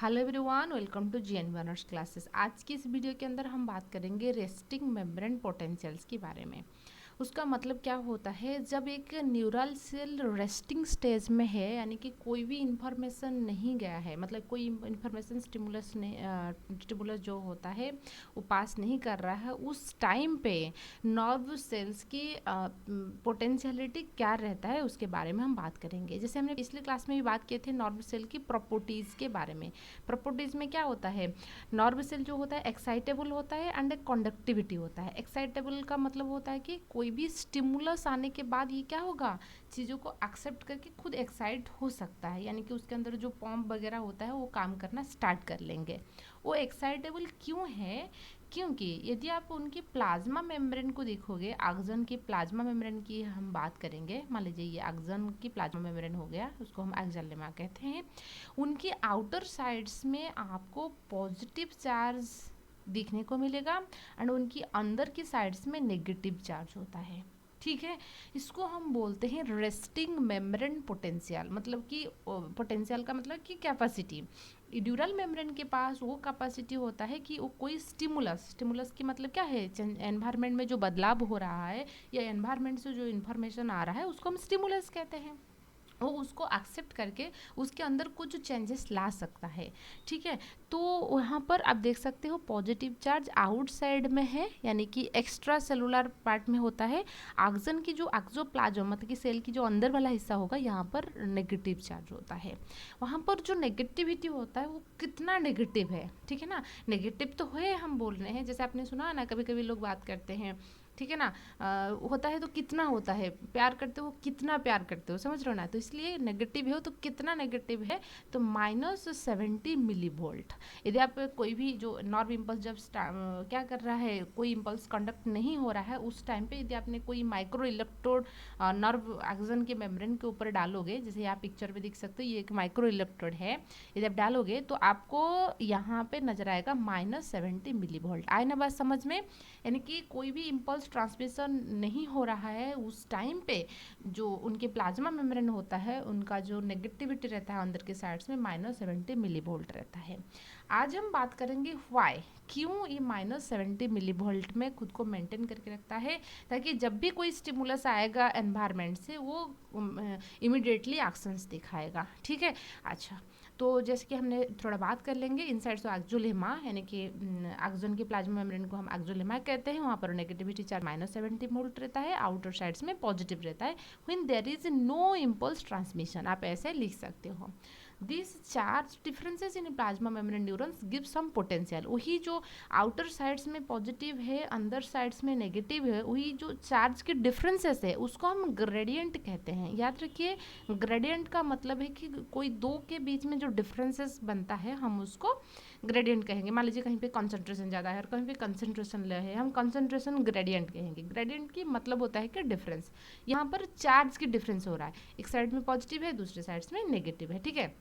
Hello everyone, welcome to GNV honours classes. आज की इस वीडियो के अंदर हम बात करेंगे रेस्टिंग मेम्ब्रेन पोटेंशियल्स के बारे में। उसका मतलब क्या होता है, जब एक न्यूरल सेल रेस्टिंग स्टेज में है, यानी कि कोई भी इंफॉर्मेशन नहीं गया है, मतलब कोई इंफॉर्मेशन स्टिमुलस जो होता है वो पास नहीं कर रहा है, उस टाइम पे नर्व सेल्स की पोटेंशियलिटी क्या रहता है उसके बारे में हम बात करेंगे। जैसे हमने पिछले क्लास में भी बात किए थे नर्व सेल की प्रॉपर्टीज़ के बारे में। प्रॉपर्टीज़ में क्या होता है, नर्व सेल जो होता है एक्साइटेबल होता है एंड एक कंडक्टिविटी होता है। एक्साइटेबल का मतलब होता है कि कोई भी स्टिमुलस आने के बाद ये क्या होगा, चीज़ों को एक्सेप्ट करके खुद एक्साइट हो सकता है, यानी कि उसके अंदर जो पंप वगैरह होता है वो काम करना स्टार्ट कर लेंगे। वो एक्साइटेबल क्यों है, क्योंकि यदि आप उनकी प्लाज्मा मेम्ब्रेन को देखोगे, आक्सन की प्लाज्मा मेम्ब्रेन की हम बात करेंगे। मान लीजिए ये आक्सन की प्लाज्मा मेम्ब्रेन हो गया, उसको हम एक्सोलेमा कहते हैं। उनकी आउटर साइड्स में आपको पॉजिटिव चार्ज दिखने को मिलेगा एंड उनकी अंदर की साइड्स में नेगेटिव चार्ज होता है। ठीक है, इसको हम बोलते हैं रेस्टिंग मेम्ब्रेन पोटेंशियल। मतलब कि पोटेंशियल का मतलब कि कैपेसिटी। ड्यूरल मेम्ब्रेन के पास वो कैपेसिटी होता है कि वो कोई स्टिमुलस की मतलब क्या है, एनवायरनमेंट में जो बदलाव हो रहा है या एनवायरनमेंट से जो इन्फॉर्मेशन आ रहा है उसको हम स्टिमुलस कहते हैं। वो उसको एक्सेप्ट करके उसके अंदर कुछ चेंजेस ला सकता है। ठीक है, तो वहाँ पर आप देख सकते हो पॉजिटिव चार्ज आउटसाइड में है, यानी कि एक्स्ट्रा सेलुलर पार्ट में होता है। आक्सन की जो एक्सोप्लाज्म मतलब कि सेल की जो अंदर वाला हिस्सा होगा, यहाँ पर नेगेटिव चार्ज होता है। वहाँ पर जो नेगेटिविटी होता है वो कितना नेगेटिव है, ठीक है ना। नेगेटिव तो है, हम बोल रहे हैं, जैसे आपने सुना ना, कभी कभी लोग बात करते हैं, ठीक है ना, होता है तो कितना होता है, प्यार करते हो कितना प्यार करते हो, समझ रहे हो ना। तो इसलिए नेगेटिव है तो कितना नेगेटिव है, तो -70 मिली वोल्ट। यदि आप कोई भी जो नर्व इम्पल्स जब क्या कर रहा है, कोई इम्पल्स कंडक्ट नहीं हो रहा है, उस टाइम पे यदि आपने कोई माइक्रो इलेक्ट्रोड नर्व एक्सन के मेम्ब्रेन के ऊपर डालोगे, जैसे आप पिक्चर में देख सकते हो, ये एक माइक्रो इलेक्ट्रोड है, यदि आप डालोगे तो आपको यहाँ पे नजर आएगा -70 मिली वोल्ट। आए ना बात समझ में, यानी कि कोई भी इम्पल्स ट्रांसमिशन नहीं हो रहा है उस टाइम पे, जो उनके प्लाज्मा मेम्ब्रेन होता है उनका जो नेगेटिविटी रहता है अंदर के साइड्स में -70 मिली वोल्ट रहता है। आज हम बात करेंगे व्हाई, क्यों ये -70 मिली वोल्ट में खुद को मेंटेन करके रखता है, ताकि जब भी कोई स्टिमुलस आएगा एनवायरनमेंट से वो इमिडिएटली एक्शंस दिखाएगा। ठीक है, अच्छा, तो जैसे कि हमने थोड़ा बात कर लेंगे इनसाइड से एक्सोलेमा, यानी कि एक्सन की प्लाज्मा मेम्ब्रेन को हम एक्सोलेमा कहते हैं। वहाँ पर नेगेटिविटी चार्ज -70 वोल्ट रहता है, आउटर साइड्स में पॉजिटिव रहता है। When there is no impulse transmission, आप ऐसे लिख सकते हो। This charge differences in plasma membrane neurons give some potential. वही जो आउटर साइड्स में पॉजिटिव है, अंदर साइड्स में नेगेटिव है, वही जो चार्ज के डिफरेंसेस है उसको हम ग्रेडियंट कहते हैं। याद रखिए, ग्रेडियंट का मतलब है कि कोई दो के बीच में जो डिफरेंसेस बनता है हम उसको ग्रेडियंट कहेंगे। मान लीजिए कहीं पे कंसंट्रेशन ज़्यादा है और कहीं पे कंसंट्रेशन लो है, हम कंसंट्रेशन ग्रेडियंट कहेंगे। ग्रेडियंट की मतलब होता है कि डिफरेंस। यहाँ पर चार्ज की डिफरेंस हो रहा है, एक साइड में पॉजिटिव है दूसरे साइड्स में नेगेटिव है। ठीक है,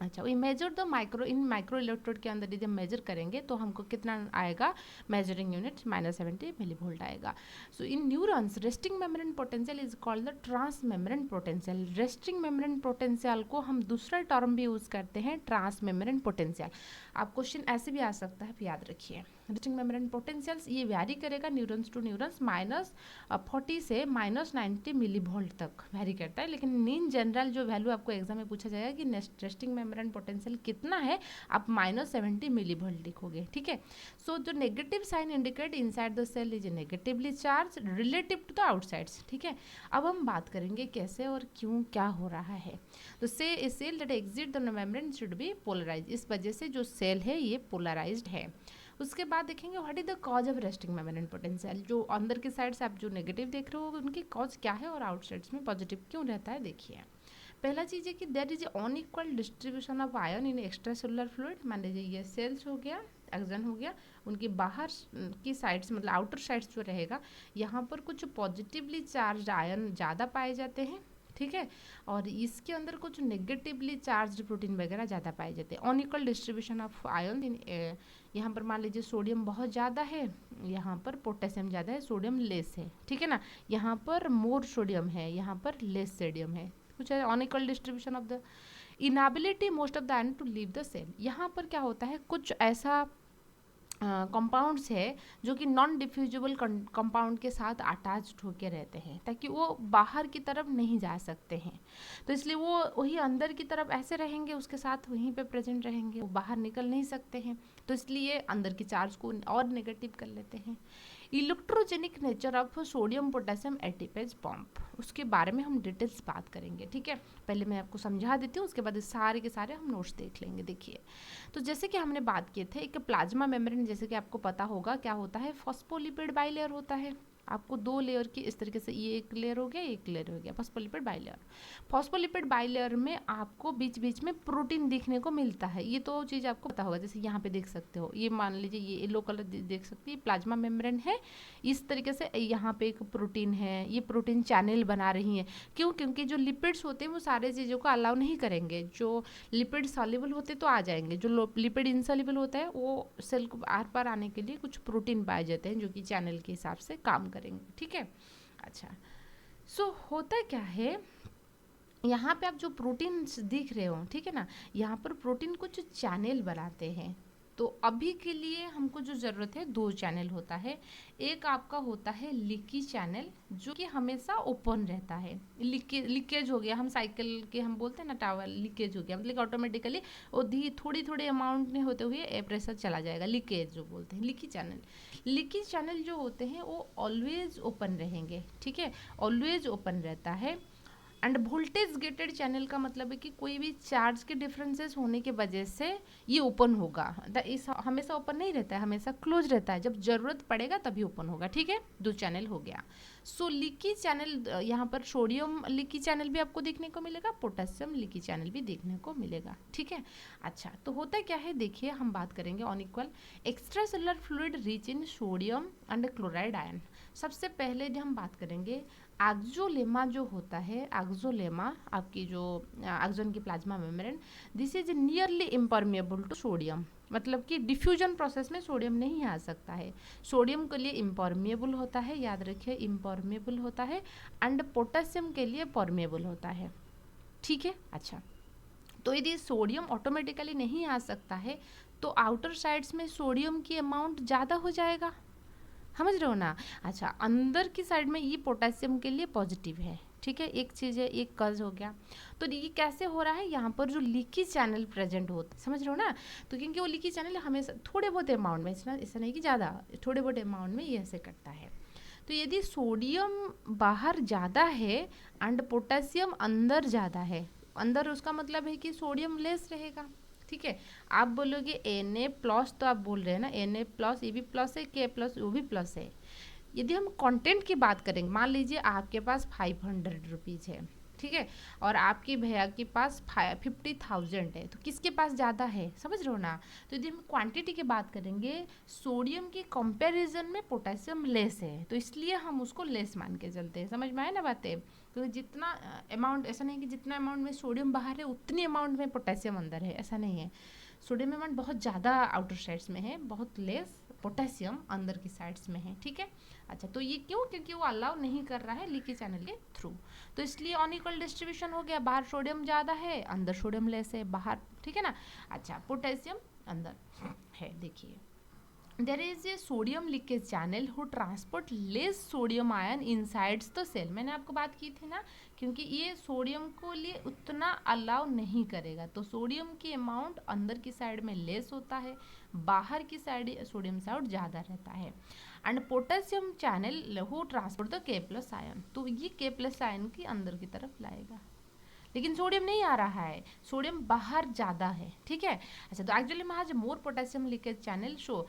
अच्छा, we measure the micro electrode के अंदर यदि हम मेजर करेंगे तो हमको कितना आएगा, मेजरिंग यूनिट -70 मिली वोल्ट आएगा। So in neurons resting membrane potential is called the transmembrane potential. Resting membrane potential को हम दूसरा टर्म भी यूज करते हैं, ट्रांस मेम्ब्रेन पोटेंशियल। आप क्वेश्चन ऐसे भी आ सकता है, याद रखिए। रेस्टिंग मेम्ब्रेन पोटेंशियल्स ये वैरी करेगा न्यूरॉन्स टू न्यूरॉन्स, -40 से -90 मिली वोल्ट तक वैरी करता है। लेकिन इन जनरल जो वैल्यू आपको एग्जाम में पूछा जाएगा कि रेस्टिंग मेम्ब्रेन पोटेंशियल कितना है, आप -70 मिली वोल्ट लिखोगे। ठीक है, सो जो negative sign indicate inside the cell is negatively charged relative to the outsides. ठीक है, अब हम बात करेंगे कैसे और क्यों क्या हो रहा है। तो से cell that exit the membrane should be polarise, इस वजह से जो सेल है ये पोलराइज्ड है। उसके बाद देखेंगे what is the cause of resting membrane potential. जो अंदर के साइड से आप जो नेगेटिव देख रहे हो उनकी कॉज क्या है और आउटसाइड्स में पॉजिटिव क्यों रहता है। देखिए, पहला चीज़ है कि there is unequal distribution of ion in extra cellular fluid. मान लीजिए ये सेल्स हो गया, एक्सन हो गया, उनकी बाहर की साइड्स मतलब आउटर साइड्स जो रहेगा, यहाँ पर कुछ पॉजिटिवली चार्ज आयन ज़्यादा पाए जाते हैं। ठीक है, और इसके अंदर कुछ नेगेटिवली चार्ज प्रोटीन वगैरह ज़्यादा पाए जाते हैं। अनइक्वल डिस्ट्रीब्यूशन ऑफ आयन इन, यहाँ पर मान लीजिए सोडियम बहुत ज़्यादा है, यहाँ पर पोटेशियम ज़्यादा है, सोडियम लेस है। ठीक है ना, यहाँ पर मोर सोडियम है, यहाँ पर लेस सोडियम है। which है unequal distribution of the inability most of the ion to leave the cell। यहाँ पर क्या होता है, कुछ ऐसा कंपाउंड्स है जो कि नॉन डिफ्यूजिबल कंपाउंड के साथ अटैच्ड होके रहते हैं ताकि वो बाहर की तरफ नहीं जा सकते हैं, तो इसलिए वो वही अंदर की तरफ ऐसे रहेंगे, उसके साथ वहीं पे प्रेजेंट रहेंगे, वो बाहर निकल नहीं सकते हैं, तो इसलिए अंदर की चार्ज को और नेगेटिव कर लेते हैं। Electrogenic nature of sodium potassium ATPase pump, उसके बारे में हम डिटेल्स बात करेंगे, ठीक है। पहले मैं आपको समझा देती हूँ, उसके बाद सारे के सारे हम नोट्स देख लेंगे। देखिए, तो जैसे कि हमने बात किए थे, एक प्लाज्मा मेम्ब्रेन जैसे कि आपको पता होगा क्या होता है, फॉस्फोलिपिड बाइलेयर होता है। आपको 2 लेयर की इस तरीके से, ये एक लेयर हो गया, एक लेयर हो गया, फॉस्फोलिपिड बाइलेयर। फॉस्फोलिपिड बाइलेयर में आपको बीच बीच में प्रोटीन दिखने को मिलता है, ये तो चीज़ आपको पता होगा। जैसे यहाँ पे देख सकते हो, ये मान लीजिए ये येलो कलर देख सकते हैं, प्लाज्मा मेम्ब्रेन है। इस तरीके से यहाँ पे एक प्रोटीन है, ये प्रोटीन चैनल बना रही है। क्यों? क्योंकि जो लिपिड्स होते हैं वो सारे चीज़ों को अलाउ नहीं करेंगे। जो लिपिड सॉल्युबल होते तो आ जाएंगे, जो लिपिड इनसॉल्युबल होता है वो सेल को आर पार आने के लिए कुछ प्रोटीन पाए जाते हैं जो कि चैनल के हिसाब से काम करेंगे, ठीक है। अच्छा, सो होता क्या है, यहाँ पे आप जो प्रोटीन दिख रहे हो, ठीक है ना, यहाँ पर प्रोटीन कुछ चैनल बनाते हैं। तो अभी के लिए हमको जो ज़रूरत है 2 चैनल होता है। एक आपका होता है लीकी चैनल जो कि हमेशा ओपन रहता है। लीकेज हो गया, हम साइकिल के हम बोलते हैं ना, टावर लीकेज हो गया, मतलब ऑटोमेटिकली वो थोड़ी थोड़ी अमाउंट में होते हुए प्रेशर चला जाएगा, लीकेज जो बोलते हैं लीकी चैनल। लीकी चैनल जो होते हैं वो ऑलवेज ओपन रहेंगे, ठीक है, ऑलवेज ओपन रहता है। एंड वोल्टेज गेटेड चैनल का मतलब है कि कोई भी चार्ज के डिफरेंसेस होने की वजह से ये ओपन होगा। इस हमेशा ओपन नहीं रहता है, हमेशा क्लोज रहता है, जब जरूरत पड़ेगा तभी ओपन होगा, ठीक है। 2 चैनल हो गया। सो लीकी चैनल, यहाँ पर सोडियम लीकी चैनल भी आपको देखने को मिलेगा, पोटेशियम लीकी चैनल भी देखने को मिलेगा, ठीक है। अच्छा, तो होता क्या है, देखिए हम बात करेंगे unequal extra cellular fluid rich in sodium and chloride ion. सबसे पहले जो हम बात करेंगे एक्सोलेमा जो होता है, एक्सोलेमा आपकी जो एक्सोन की plasma membrane, this is nearly impermeable to sodium, मतलब कि डिफ्यूजन प्रोसेस में सोडियम नहीं आ सकता है। सोडियम के लिए इम्परमेबल होता है, याद रखिए इम्परमेबल होता है, एंड पोटेशियम के लिए परमेबल होता है, ठीक है। अच्छा, तो यदि सोडियम ऑटोमेटिकली नहीं आ सकता है तो आउटर साइड्स में सोडियम की अमाउंट ज़्यादा हो जाएगा, समझ रहे हो ना। अच्छा, अंदर की साइड में ये पोटेशियम के लिए पॉजिटिव है, ठीक है, एक चीज़ है, एक कज हो गया। तो ये कैसे हो रहा है, यहाँ पर जो लीकी चैनल प्रेजेंट होता है, समझ रहे हो ना। तो क्योंकि वो लीकी चैनल हमेशा थोड़े बहुत अमाउंट में, ऐसा नहीं कि ज़्यादा, थोड़े बहुत अमाउंट में ये ऐसे करता है। तो यदि सोडियम बाहर ज़्यादा है एंड पोटेशियम अंदर ज़्यादा है, अंदर उसका मतलब है कि सोडियम लेस रहेगा, ठीक है। आप बोलोगे Na+, तो आप बोल रहे हैं ना Na+, ये भी प्लस है, K+ वो भी प्लस है। यदि हम कंटेंट की बात करेंगे, मान लीजिए आपके पास 500 रुपीज़ है, ठीक है, और आपके भैया के पास 50,000 है, तो किसके पास ज़्यादा है, समझ रहे हो ना। तो यदि हम क्वांटिटी की बात करेंगे, सोडियम के कंपैरिजन में पोटेशियम लेस है, तो इसलिए हम उसको लेस मान के चलते हैं, समझ में आए ना बातें। क्योंकि जितना अमाउंट, ऐसा नहीं कि जितना अमाउंट में सोडियम बाहर है उतनी अमाउंट में पोटेशियम अंदर है, ऐसा नहीं है। सोडियम अमाउंट बहुत ज़्यादा आउटर साइड्स में है, बहुत लेस पोटेशियम अंदर की साइड्स में है, ठीक है। अच्छा, तो ये क्यों? क्योंकि वो अलाउ नहीं कर रहा है लीकी चैनल के थ्रू, तो इसलिए अनइक्वल डिस्ट्रीब्यूशन हो गया, बाहर सोडियम ज़्यादा है, अंदर सोडियम लेस है, बाहर, ठीक है ना। अच्छा, पोटेशियम अंदर है, देखिए there is a sodium leakage channel who transport less sodium ion inside the cell। मैंने आपको बात की थी ना, क्योंकि ये सोडियम को लिए उतना अलाउ नहीं करेगा, तो सोडियम की अमाउंट अंदर की साइड में लेस होता है, बाहर की साइड सोडियम साउंड ज़्यादा रहता है। And potassium channel who transport the K+ ion, तो ये K+ आयन की अंदर की तरफ लाएगा, लेकिन सोडियम नहीं आ रहा है, सोडियम बाहर ज़्यादा है, ठीक है। अच्छा, तो एक्चुअली में आज मोर पोटेशियम लीकेज चैनल शो,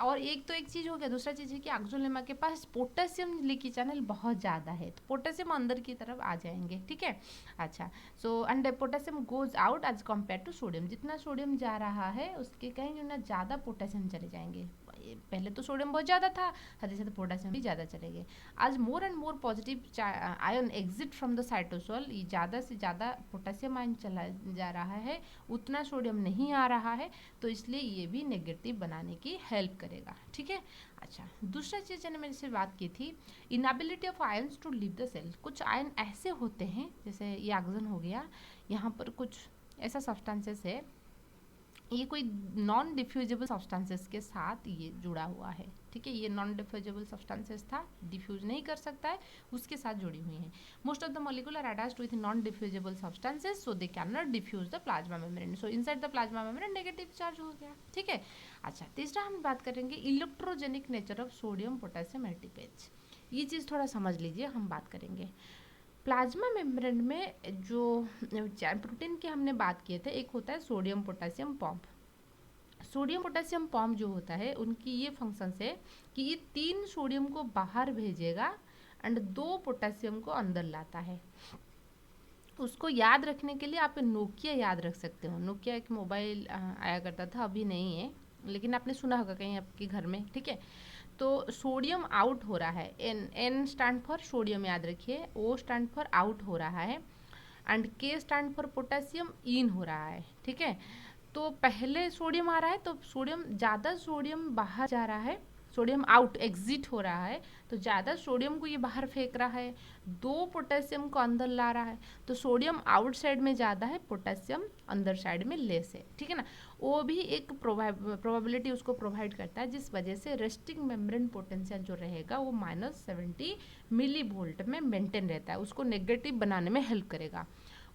और एक चीज़ हो गया, दूसरा चीज़ है कि एक्सोलेमा के पास पोटेशियम लीकी चैनल बहुत ज़्यादा है, तो पोटेशियम अंदर की तरफ आ जाएंगे, ठीक है। अच्छा, so and potassium goes out as compare to sodium, जितना सोडियम जा रहा है उसके कहीं ना ज़्यादा पोटेशियम चले जाएंगे, पहले तो सोडियम बहुत ज़्यादा था, साथ ही साथ पोटेशियम भी ज़्यादा चले गए। आज more and more positive ion exit from the cytosol, ये ज़्यादा से ज़्यादा पोटेशियम आयन चला जा रहा है, उतना सोडियम नहीं आ रहा है, तो इसलिए ये भी नेगेटिव बनाने की हेल्प करेगा। ठीक है। अच्छा, दूसरा चीज़ मैंने मेरे से बात की थी, inability of ions to leave the cell. कुछ आयन ऐसे होते हैं, जैसे ये ऑक्सीजन हो गया, यहाँ पर कुछ ऐसा सब्सटेंसेस है, ये कोई नॉन डिफ्यूजेबल सब्सटेंसेस के साथ ये जुड़ा हुआ है। ठीक है, ये नॉन डिफ्यूजेबल सब्सटेंसेस था, डिफ्यूज नहीं कर सकता है, उसके साथ जुड़ी हुई हैं। Most of the molecule are attached with non diffusible substances, so they can not diffuse the plasma membrane, so inside the plasma membrane negative charge हो गया। ठीक है। अच्छा, तीसरा हम बात करेंगे electrogenic nature of sodium potassium ATPase. ये चीज़ थोड़ा समझ लीजिए, हम बात करेंगे प्लाज्मा मेम्ब्रेन में जो प्रोटीन की हमने बात किए थे, एक होता है sodium potassium pump. Sodium potassium pump जो होता है, उनकी ये फंक्शंस है कि ये 3 सोडियम को बाहर भेजेगा एंड 2 पोटेशियम को अंदर लाता है। उसको याद रखने के लिए आप नोकिया याद रख सकते हो। नोकिया एक मोबाइल आया करता था, अभी नहीं है, लेकिन आपने सुना होगा कहीं आपके घर में। ठीक है, तो सोडियम आउट हो रहा है, एन स्टैंड फॉर सोडियम याद रखिए, ओ स्टैंड फॉर आउट हो रहा है, एंड के स्टैंड फॉर पोटेशियम इन हो रहा है। ठीक है, तो पहले सोडियम आ रहा है, तो सोडियम ज़्यादा सोडियम बाहर जा रहा है, सोडियम आउट एग्जिट हो रहा है, तो ज़्यादा सोडियम को ये बाहर फेंक रहा है, 2 पोटेशियम को अंदर ला रहा है, तो सोडियम आउट साइड में ज़्यादा है, पोटेशियम अंदर साइड में लेस है। ठीक है ना, वो भी एक प्रोबेबिलिटी उसको प्रोवाइड करता है, जिस वजह से रेस्टिंग मेम्ब्रेन पोटेंशियल जो रहेगा वो -70 मिली वोल्ट में मेंटेन रहता है, उसको नेगेटिव बनाने में हेल्प करेगा।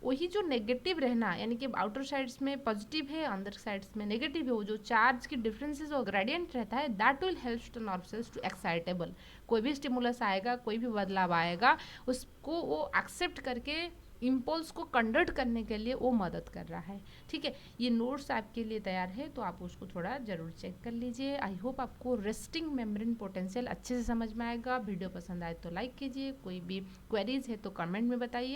वही जो नेगेटिव रहना, यानी कि आउटर साइड्स में पॉजिटिव है, अंदर साइड्स में नेगेटिव है, वो जो चार्ज की डिफरेंसेस और ग्रेडियंट रहता है, that will help to nerve cells to excitable. कोई भी स्टिमुलस आएगा, कोई भी बदलाव आएगा, उसको वो एक्सेप्ट करके इम्पल्स को कंडक्ट करने के लिए वो मदद कर रहा है। ठीक है, ये नोट्स आपके लिए तैयार है, तो आप उसको थोड़ा ज़रूर चेक कर लीजिए। आई होप आपको रेस्टिंग मेम्ब्रेन पोटेंशियल अच्छे से समझ में आएगा। वीडियो पसंद आए तो लाइक कीजिए, कोई भी क्वेरीज है तो कमेंट में बताइए।